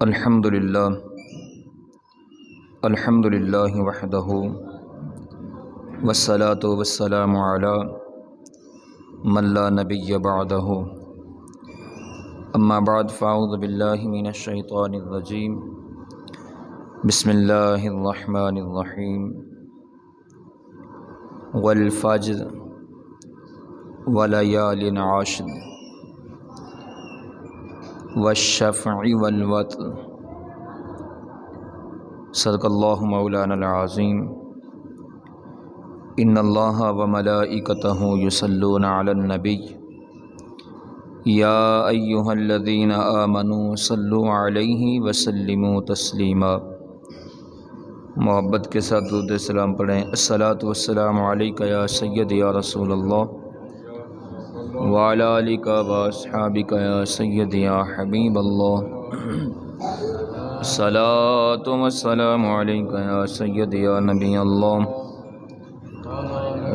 الحمد للہ وحدہ والصلاة والسلام علی من لا نبی بعدہ اما بعد فاعوذ باللہ من الشیطان الرجیم بسم اللہ الرحمن الرحیم والفجر ولیال عشر والشفع والوتر صدق اللہ مولانا العظیم ان اللہ وملائکتہ یصلون علی النبی یا ایہا الذین آمنوا صلوا علیہ وسلموا تسلیما۔ محبت کے ساتھ درود سلام پڑھیں۔ الصلاۃ والسلام علیک یا سید یا رسول اللہ وعلی آلک واصحابک یا سید یا حبیب اللہ۔ الصلاۃ والسلام علیک یا سید یا نبی اللہ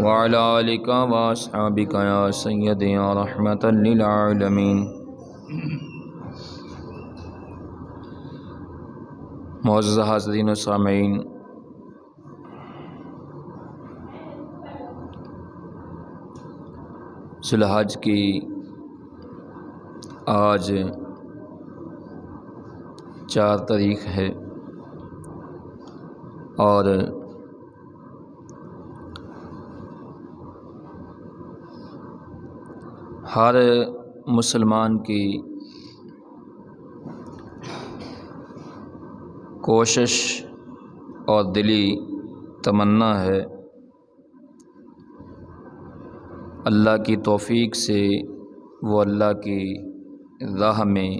وعلی آلک واصحابک یا سید یا رحمۃ للعالمین۔ معزز حاضرین و سامعین، ذی الحج کی آج 4 تاریخ ہے اور ہر مسلمان کی کوشش اور دلی تمنا ہے اللہ کی توفیق سے وہ اللہ کی راہ میں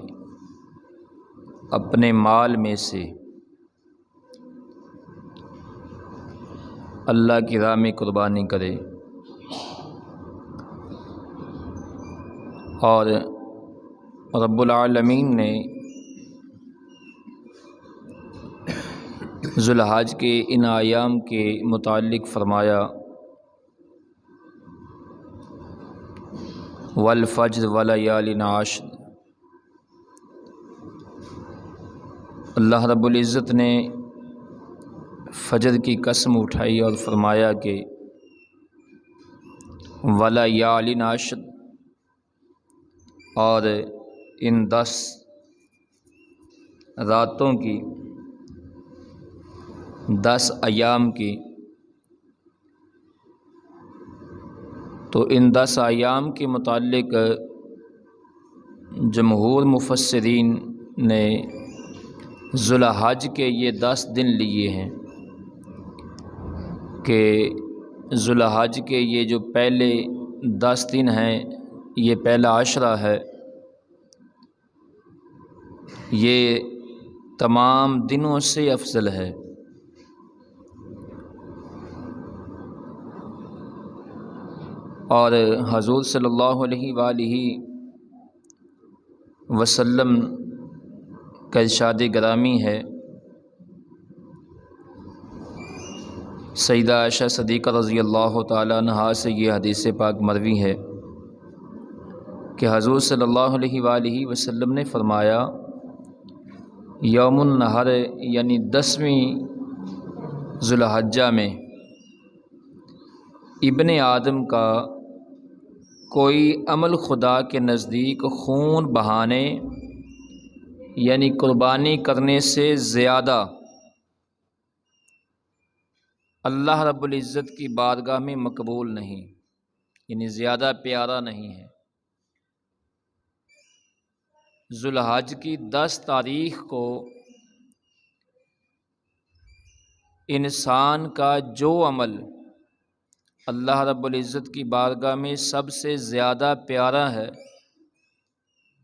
اپنے مال میں سے اللہ کی راہ میں قربانی کرے اور رب العالمین نے ذی الحج کے ان ایام کے متعلق فرمایا والفجر ولیال عشر۔ اللہ رب العزت نے فجر کی قسم اٹھائی اور فرمایا کہ ولیال عشر، اور ان 10 راتوں کی 10 ایام کی، تو ان 10 ایام کے متعلق جمہور مفسرین نے ذی الحج کے یہ 10 دن لیے ہیں کہ ذی الحج کے یہ جو پہلے 10 دن ہیں، یہ پہلا عشرہ ہے، یہ تمام دنوں سے افضل ہے۔ اور حضور صلی اللہ علیہ وآلہ وسلم کا ارشاد گرامی ہے، سیدہ عائشہ صدیقہ رضی اللہ تعالیٰ عنہا سے یہ حدیث پاک مروی ہے کہ حضور صلی اللہ علیہ وآلہ وسلم نے فرمایا یوم النحر یعنی 10ویں ذی الحجہ میں ابن آدم کا کوئی عمل خدا کے نزدیک خون بہانے یعنی قربانی کرنے سے زیادہ اللہ رب العزت کی بارگاہ میں مقبول نہیں، یعنی زیادہ پیارا نہیں ہے۔ ذی الحج کی 10 تاریخ کو انسان کا جو عمل اللہ رب العزت کی بارگاہ میں سب سے زیادہ پیارا ہے،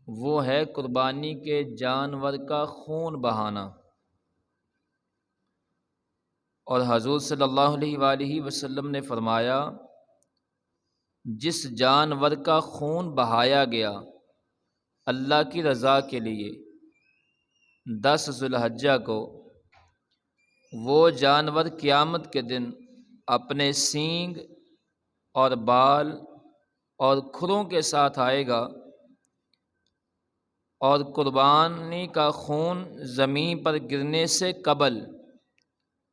وہ ہے قربانی کے جانور کا خون بہانا۔ اور حضور صلی اللہ علیہ وآلہ وسلم نے فرمایا جس جانور کا خون بہایا گیا اللہ کی رضا کے لیے 10 ذی الحجہ کو، وہ جانور قیامت کے دن اپنے سینگ اور بال اور کھروں کے ساتھ آئے گا اور قربانی کا خون زمین پر گرنے سے قبل،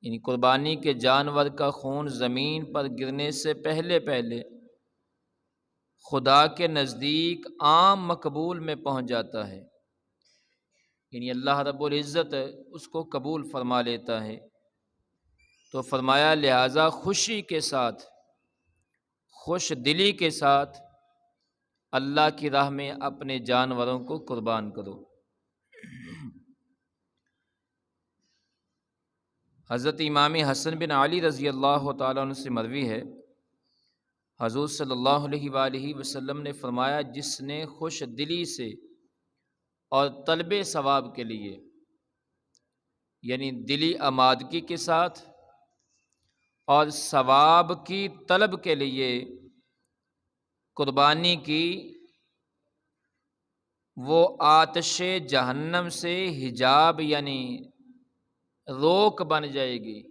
یعنی قربانی کے جانور کا خون زمین پر گرنے سے پہلے پہلے خدا کے نزدیک عام مقبول میں پہنچ جاتا ہے، یعنی اللہ رب العزت اس کو قبول فرما لیتا ہے۔ تو فرمایا لہٰذا خوشی کے ساتھ، خوش دلی کے ساتھ اللہ کی راہ میں اپنے جانوروں کو قربان کرو۔ حضرت امام حسن بن علی رضی اللہ تعالیٰ عنہ سے مروی ہے، حضور صلی اللہ علیہ وآلہ وسلم نے فرمایا جس نے خوش دلی سے اور طلب ثواب کے لیے، یعنی دلی آمادگی کے ساتھ اور ثواب کی طلب کے لیے قربانی کی، وہ آتش جہنم سے حجاب یعنی روک بن جائے گی،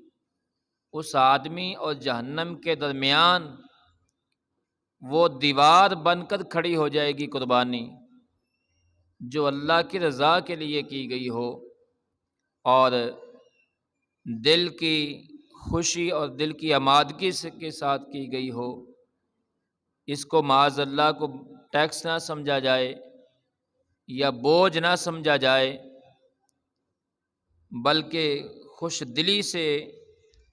اس آدمی اور جہنم کے درمیان وہ دیوار بن کر کھڑی ہو جائے گی قربانی، جو اللہ کی رضا کے لیے کی گئی ہو اور دل کی خوشی اور دل کی آمادگی کے ساتھ کی گئی ہو۔ اس کو معاذ اللہ کو ٹیکس نہ سمجھا جائے یا بوجھ نہ سمجھا جائے، بلکہ خوش دلی سے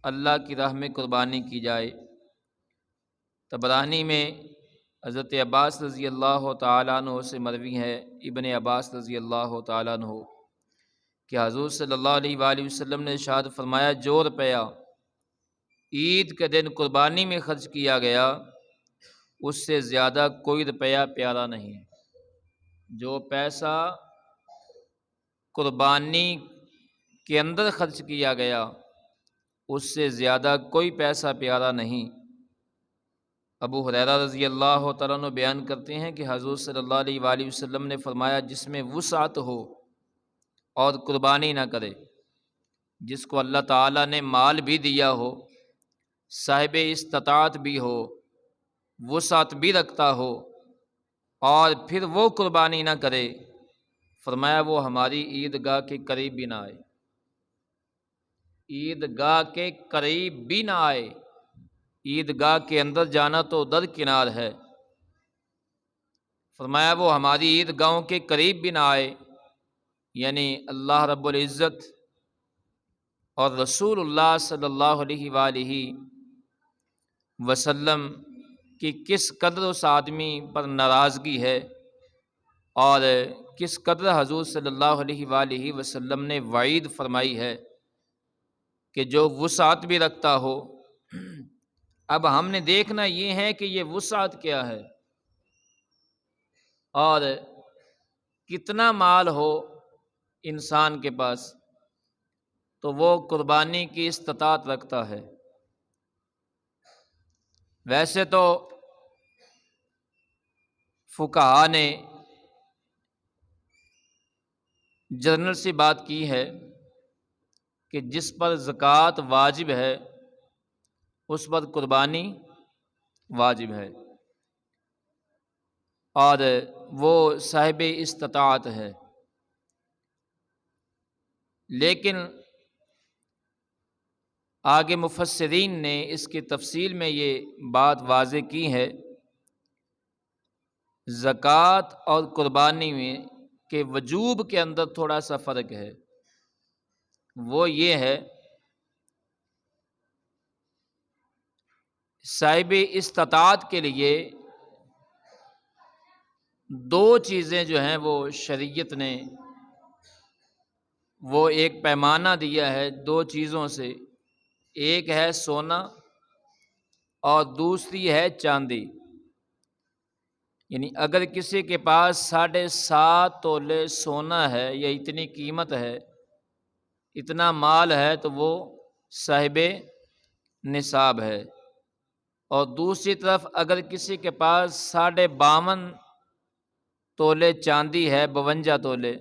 اللہ کی راہ میں قربانی کی جائے۔ طبرانی میں حضرت عباس رضی اللہ تعالیٰ عنہ سے مروی ہے، ابن عباس رضی اللہ تعالیٰ عنہ، کہ حضور صلی اللہ علیہ وآلہ وسلم نے ارشاد فرمایا جو روپیہ عید کے دن قربانی میں خرچ کیا گیا اس سے زیادہ کوئی روپیہ پیارا نہیں۔ جو پیسہ قربانی کے اندر خرچ کیا گیا اس سے زیادہ کوئی پیسہ پیارا نہیں۔ ابو ہریرہ رضی اللہ تعالیٰ عنہ بیان کرتے ہیں کہ حضور صلی اللہ علیہ وآلہ وسلم نے فرمایا جس میں وسعت ہو اور قربانی نہ کرے، جس کو اللہ تعالیٰ نے مال بھی دیا ہو، صاحب استطاعت بھی ہو، وسعت بھی رکھتا ہو، اور پھر وہ قربانی نہ کرے، فرمایا وہ ہماری عیدگاہ کے قریب بھی نہ آئے، عیدگاہ کے قریب بھی نہ آئے۔ عیدگاہ کے اندر جانا تو درکنار ہے، فرمایا وہ ہماری عیدگاہوں کے قریب بھی نہ آئے، یعنی اللہ رب العزت اور رسول اللہ صلی اللہ علیہ وآلہ وسلم کی کس قدر اس آدمی پر ناراضگی ہے اور کس قدر حضور صلی اللہ علیہ وآلہ وسلم نے وعید فرمائی ہے کہ جو وسعت بھی رکھتا ہو۔ اب ہم نے دیکھنا یہ ہے کہ یہ وسعت کیا ہے اور کتنا مال ہو انسان کے پاس تو وہ قربانی کی استطاعت رکھتا ہے۔ ویسے تو فقہا نے جنرل سی بات کی ہے کہ جس پر زکوٰۃ واجب ہے اس پر قربانی واجب ہے اور وہ صاحب استطاعت ہے، لیکن آگے مفسرین نے اس کی تفصیل میں یہ بات واضح کی ہے، زکوٰۃ اور قربانی میں کے وجوب کے اندر تھوڑا سا فرق ہے۔ وہ یہ ہے صاحب استطاعت کے لیے دو چیزیں جو ہیں وہ شریعت نے وہ ایک پیمانہ دیا ہے دو چیزوں سے، ایک ہے سونا اور دوسری ہے چاندی۔ یعنی اگر کسی کے پاس 7.5 تولے سونا ہے یا اتنی قیمت ہے، اتنا مال ہے، تو وہ صاحب نصاب ہے، اور دوسری طرف اگر کسی کے پاس 52.5 تولے چاندی ہے، 52 تولے،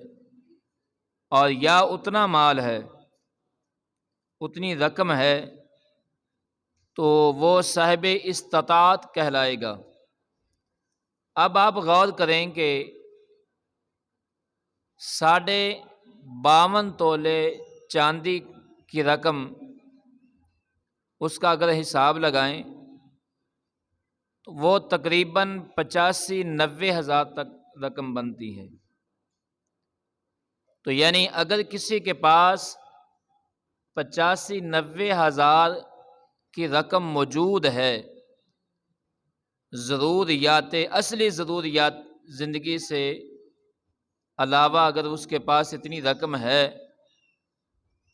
اور یا اتنا مال ہے، اتنی رقم ہے، تو وہ صاحب استطاعت کہلائے گا۔ اب آپ غور کریں کہ 52 تولے چاندی کی رقم، اس کا اگر حساب لگائیں تو وہ تقریباً 85-90 ہزار تک رقم بنتی ہے۔ تو یعنی اگر کسی کے پاس 85-90 ہزار کی رقم موجود ہے، ضروریات اصلی ضروریات زندگی سے علاوہ اگر اس کے پاس اتنی رقم ہے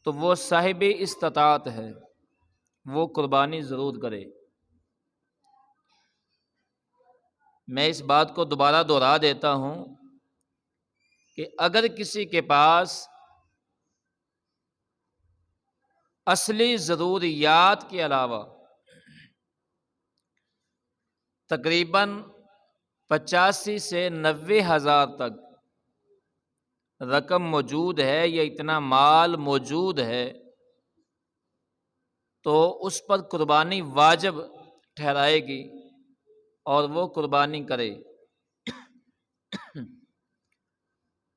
تو وہ صاحب استطاعت ہے، وہ قربانی ضرور کرے۔ میں اس بات کو دوبارہ دہرا دیتا ہوں کہ اگر کسی کے پاس اصلی ضروریات کے علاوہ تقریباً 85-90 ہزار تک رقم موجود ہے یا اتنا مال موجود ہے تو اس پر قربانی واجب ٹھہرائے گی اور وہ قربانی کرے۔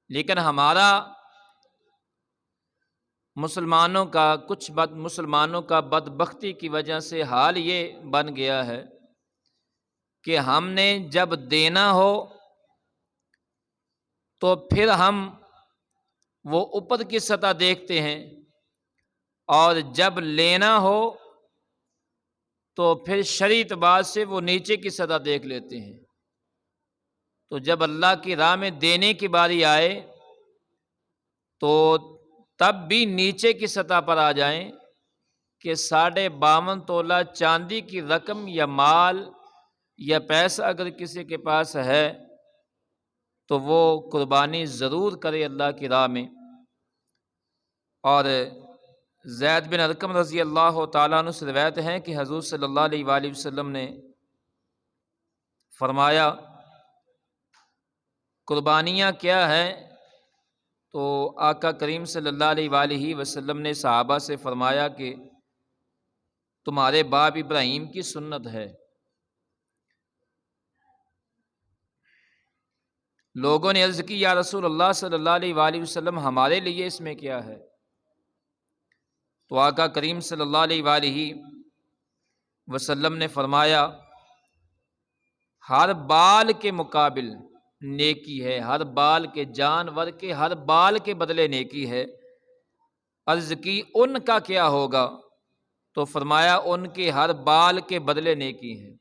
لیکن ہمارا مسلمانوں کا بدبختی کی وجہ سے حال یہ بن گیا ہے کہ ہم نے جب دینا ہو تو پھر ہم وہ اوپر کی سطح دیکھتے ہیں، اور جب لینا ہو تو پھر شرعی اعتبار سے وہ نیچے کی سطح دیکھ لیتے ہیں۔ تو جب اللہ کی راہ میں دینے کی باری آئے تو تب بھی نیچے کی سطح پر آ جائیں کہ 52 تولہ چاندی کی رقم یا مال یا پیسہ اگر کسی کے پاس ہے تو وہ قربانی ضرور کرے اللہ کی راہ میں۔ اور زید بن ارقم رضی اللہ تعالیٰ عنہ سے روایت ہے کہ حضور صلی اللہ علیہ وآلہ وسلم نے فرمایا قربانیاں کیا ہے؟ تو آقا کریم صلی اللہ علیہ وآلہ وسلم نے صحابہ سے فرمایا کہ تمہارے باپ ابراہیم کی سنت ہے۔ لوگوں نے عرض کی یا رسول اللہ صلی اللہ علیہ وآلہ وسلم ہمارے لیے اس میں کیا ہے؟ تو آقا کریم صلی اللہ علیہ وآلہ وسلم نے فرمایا ہر بال کے مقابل نیکی ہے، ہر بال کے جانور کے ہر بال کے بدلے نیکی ہے۔ عرض کی ان کا کیا ہوگا؟ تو فرمایا ان کے ہر بال کے بدلے نیکی ہے۔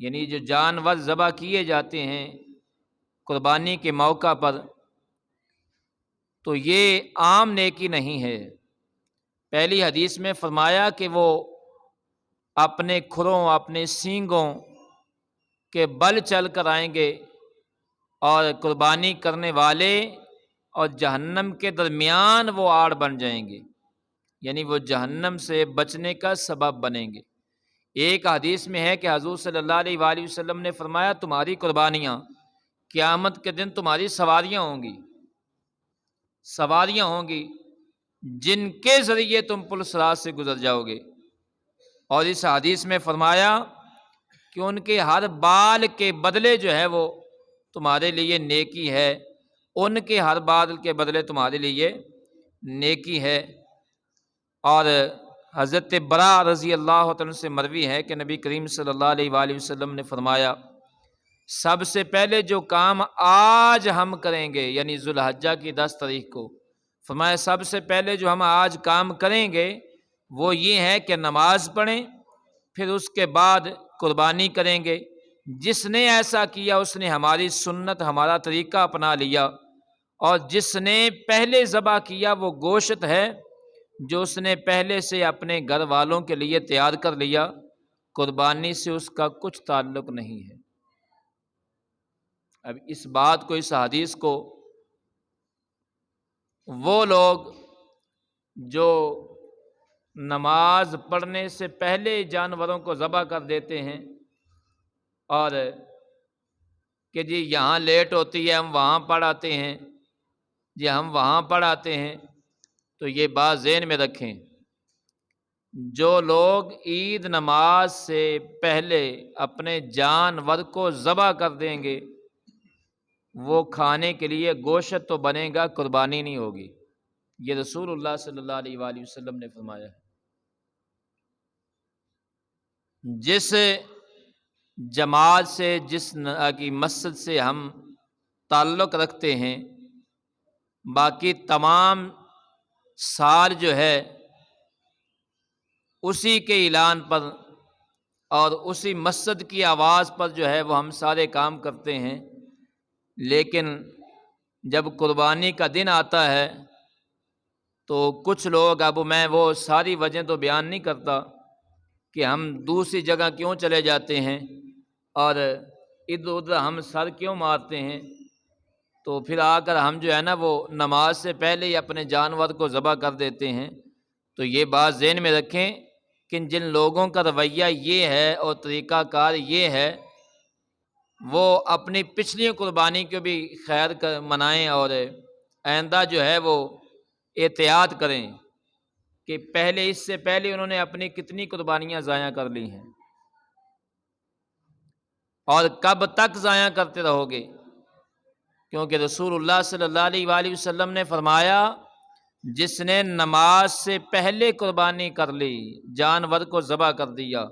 یعنی جو جانور ذبح کیے جاتے ہیں قربانی کے موقع پر تو یہ عام نیکی نہیں ہے۔ پہلی حدیث میں فرمایا کہ وہ اپنے کھروں اپنے سینگوں کے بل چل کر آئیں گے اور قربانی کرنے والے اور جہنم کے درمیان وہ آڑ بن جائیں گے، یعنی وہ جہنم سے بچنے کا سبب بنیں گے۔ ایک حدیث میں ہے کہ حضور صلی اللہ علیہ وآلہ وسلم نے فرمایا تمہاری قربانیاں قیامت کے دن تمہاری سواریاں ہوں گی جن کے ذریعے تم پل صراط سے گزر جاؤ گے۔ اور اس حدیث میں فرمایا کہ ان کے ہر بال کے بدلے جو ہے وہ تمہارے لیے نیکی ہے، ان کے ہر بال کے بدلے تمہارے لیے نیکی ہے۔ اور حضرت برا رضی اللہ عنہ سے مروی ہے کہ نبی کریم صلی اللہ علیہ وآلہ وسلم نے فرمایا سب سے پہلے جو کام آج ہم کریں گے، یعنی ذوالحجہ کی 10 تاریخ کو، فرمایا سب سے پہلے جو ہم آج کام کریں گے وہ یہ ہے کہ نماز پڑھیں، پھر اس کے بعد قربانی کریں گے۔ جس نے ایسا کیا اس نے ہماری سنت ہمارا طریقہ اپنا لیا، اور جس نے پہلے ذبح کیا وہ گوشت ہے جو اس نے پہلے سے اپنے گھر والوں کے لیے تیار کر لیا، قربانی سے اس کا کچھ تعلق نہیں ہے۔ اب اس بات کو، اس حدیث کو وہ لوگ جو نماز پڑھنے سے پہلے جانوروں کو ذبح کر دیتے ہیں اور کہ جی یہاں لیٹ ہوتی ہے ہم وہاں پڑھ آتے ہیں، تو یہ بات ذہن میں رکھیں، جو لوگ عید نماز سے پہلے اپنے جانور کو ذبح کر دیں گے وہ کھانے کے لیے گوشت تو بنے گا، قربانی نہیں ہوگی۔ یہ رسول اللہ صلی اللہ علیہ وآلہ وسلم نے فرمایا ہے۔ جس جماعت سے، جس کی مسجد سے ہم تعلق رکھتے ہیں، باقی تمام سال جو ہے اسی کے اعلان پر اور اسی مسجد کی آواز پر جو ہے وہ ہم سارے کام کرتے ہیں، لیکن جب قربانی کا دن آتا ہے تو کچھ لوگ، اب میں وہ ساری وجہ تو بیان نہیں کرتا کہ ہم دوسری جگہ کیوں چلے جاتے ہیں اور ادھر ادھر ہم سر کیوں مارتے ہیں، تو پھر آ کر ہم جو ہے نا وہ نماز سے پہلے ہی اپنے جانور کو ذبح کر دیتے ہیں۔ تو یہ بات ذہن میں رکھیں کہ جن لوگوں کا رویہ یہ ہے اور طریقہ کار یہ ہے، وہ اپنی پچھلی قربانی کو بھی خیر منائیں اور آئندہ جو ہے وہ احتیاط کریں کہ پہلے، اس سے پہلے انہوں نے اپنی کتنی قربانیاں ضائع کر لی ہیں اور کب تک ضائع کرتے رہو گے، کیونکہ رسول اللہ صلی اللہ علیہ وآلہ وسلم نے فرمایا جس نے نماز سے پہلے قربانی کر لی، جانور کو ذبح کر دیا،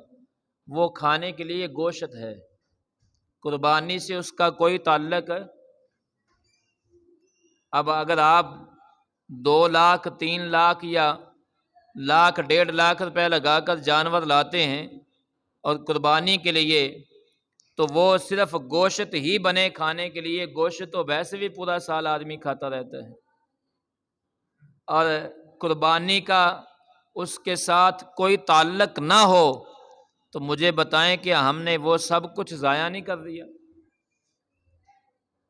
وہ کھانے کے لیے گوشت ہے، قربانی سے اس کا کوئی تعلق ہے۔ اب اگر آپ 2 لاکھ 3 لاکھ یا لاکھ 1.5 لاکھ روپے لگا کر جانور لاتے ہیں اور قربانی کے لیے، تو وہ صرف گوشت ہی بنے کھانے کے لیے، گوشت تو ویسے بھی پورا سال آدمی کھاتا رہتا ہے، اور قربانی کا اس کے ساتھ کوئی تعلق نہ ہو تو مجھے بتائیں کہ ہم نے وہ سب کچھ ضائع نہیں کر دیا؟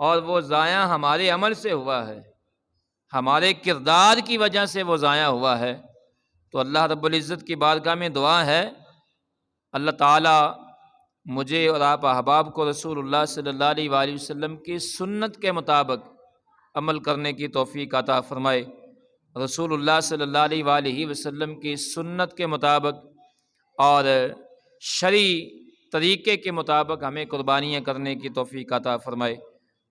اور وہ ضائع ہمارے عمل سے ہوا ہے، ہمارے کردار کی وجہ سے وہ ضائع ہوا ہے۔ تو اللہ رب العزت کی بارگاہ میں دعا ہے، اللہ تعالیٰ مجھے اور آپ احباب کو رسول اللہ صلی اللہ علیہ وآلہ وسلم کی سنت کے مطابق عمل کرنے کی توفیق عطا فرمائے۔ رسول اللہ صلی اللہ علیہ وآلہ وسلم کی سنت کے مطابق اور شرعی طریقے کے مطابق ہمیں قربانیاں کرنے کی توفیق عطا فرمائے۔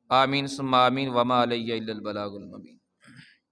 آمین ثم آمین، وما علیہ الا البلاغ المبین۔